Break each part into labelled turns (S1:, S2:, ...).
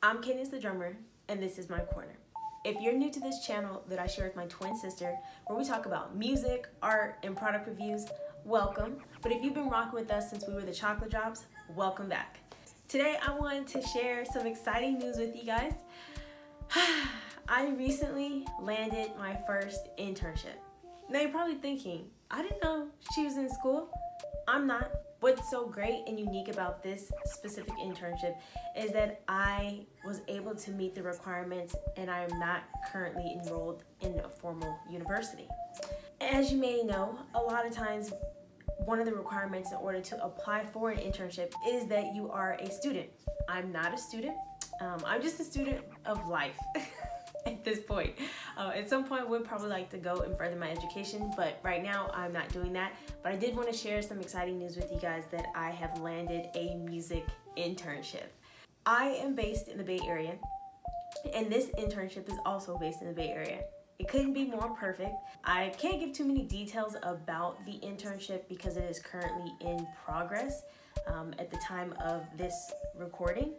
S1: I'm Cadence the drummer, and this is my corner. If you're new to this channel that I share with my twin sister, where we talk about music, art, and product reviews, welcome. But if you've been rocking with us since we were the Chocolate Drops, welcome back. Today I wanted to share some exciting news with you guys. I recently landed my first internship. Now you're probably thinking, I didn't know she was in school. I'm not. What's so great and unique about this specific internship is that I was able to meet the requirements and I am not currently enrolled in a formal university. As you may know, a lot of times one of the requirements in order to apply for an internship is that you are a student. I'm not a student. I'm just a student of life at this point. At some point, we'd probably like to go and further my education, but right now I'm not doing that. But I did want to share some exciting news with you guys that I have landed a music internship. I am based in the Bay Area, and this internship is also based in the Bay Area. It couldn't be more perfect. I can't give too many details about the internship because it is currently in progress at the time of this recording,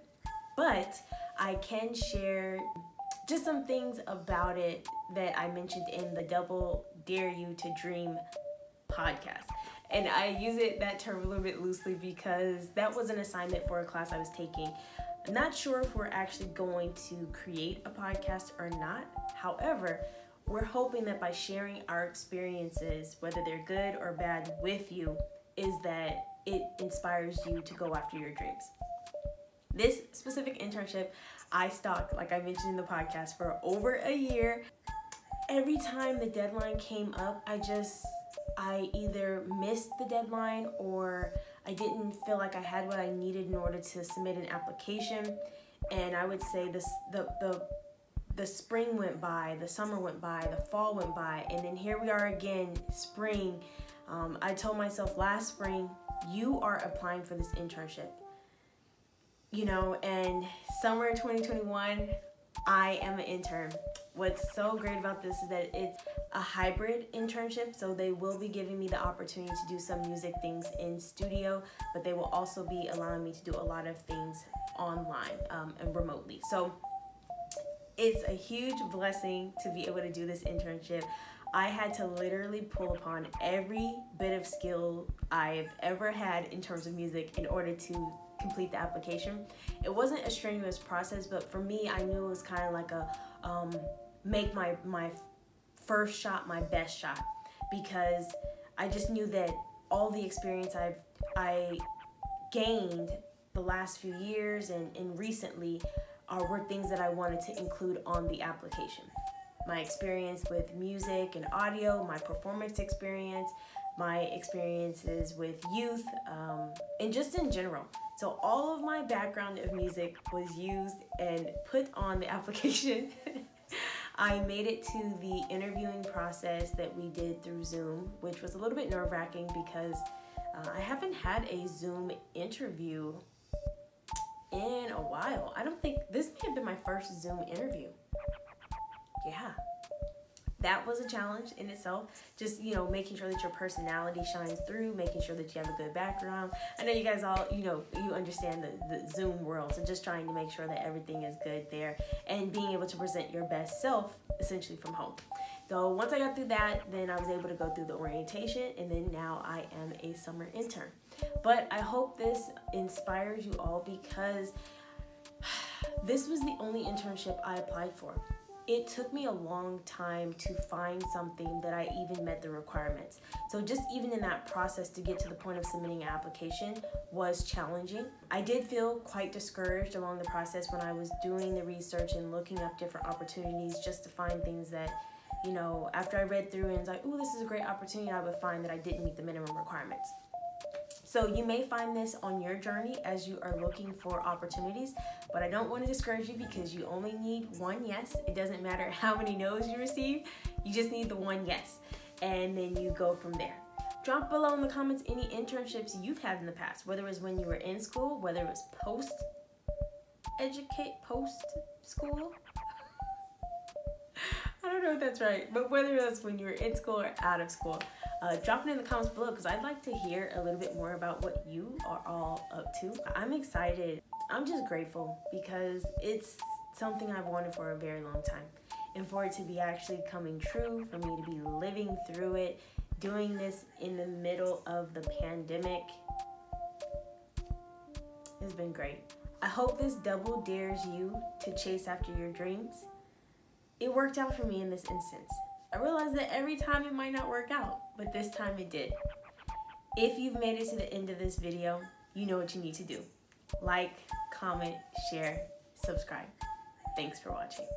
S1: but I can share just some things about it that I mentioned in the Double Dare You to Dream podcast. And I use that term a little bit loosely because that was an assignment for a class I was taking. I'm not sure if we're actually going to create a podcast or not. However, we're hoping that by sharing our experiences, whether they're good or bad with you, is that it inspires you to go after your dreams. This specific internship, I stalked, like I mentioned in the podcast, for over a year. Every time the deadline came up, I either missed the deadline or I didn't feel like I had what I needed in order to submit an application. And I would say the spring went by, the summer went by, the fall went by, and then here we are again, spring. I told myself last spring, you are applying for this internship. You know, and summer 2021, I am an intern. What's so great about this is that it's a hybrid internship, so they will be giving me the opportunity to do some music things in studio, but they will also be allowing me to do a lot of things online and remotely. So it's a huge blessing to be able to do this internship. I had to literally pull upon every bit of skill I've ever had in terms of music in order to complete the application. It wasn't a strenuous process, but for me, I knew it was kind of like a make my first shot my best shot, because I just knew that all the experience I gained the last few years and recently were things that I wanted to include on the application. My experience with music and audio, my performance experience, my experiences with youth, and just in general. So all of my background of music was used and put on the application. I made it to the interviewing process that we did through Zoom, which was a little bit nerve-wracking because I haven't had a Zoom interview in a while. I don't think, this may have been my first Zoom interview. Yeah. That was a challenge in itself. Just, making sure that your personality shines through, making sure that you have a good background. I know you guys all, you understand the Zoom world. So just trying to make sure that everything is good there and being able to present your best self essentially from home. So once I got through that, then I was able to go through the orientation, and then now I am a summer intern. But I hope this inspires you all because this was the only internship I applied for. It took me a long time to find something that I even met the requirements. So just even in that process to get to the point of submitting an application was challenging. I did feel quite discouraged along the process when I was doing the research and looking up different opportunities just to find things that, after I read through and was like, ooh, this is a great opportunity, I would find that I didn't meet the minimum requirements. So you may find this on your journey as you are looking for opportunities, but I don't want to discourage you because you only need one yes. It doesn't matter how many no's you receive, you just need the one yes, and then you go from there. Drop below in the comments any internships you've had in the past, whether it was when you were in school, whether it was post school. I don't know if that's right, but whether that's when you were in school or out of school, drop it in the comments below because I'd like to hear a little bit more about what you are all up to. I'm excited I'm just grateful because it's something I've wanted for a very long time. And for it to be actually coming true, for me to be living through it, doing this in the middle of the pandemic, has been great. I hope this double dares you to chase after your dreams. It worked out for me in this instance. I realized that every time it might not work out, but this time it did. If you've made it to the end of this video, you know what you need to do. Like, comment, share, subscribe. Thanks for watching.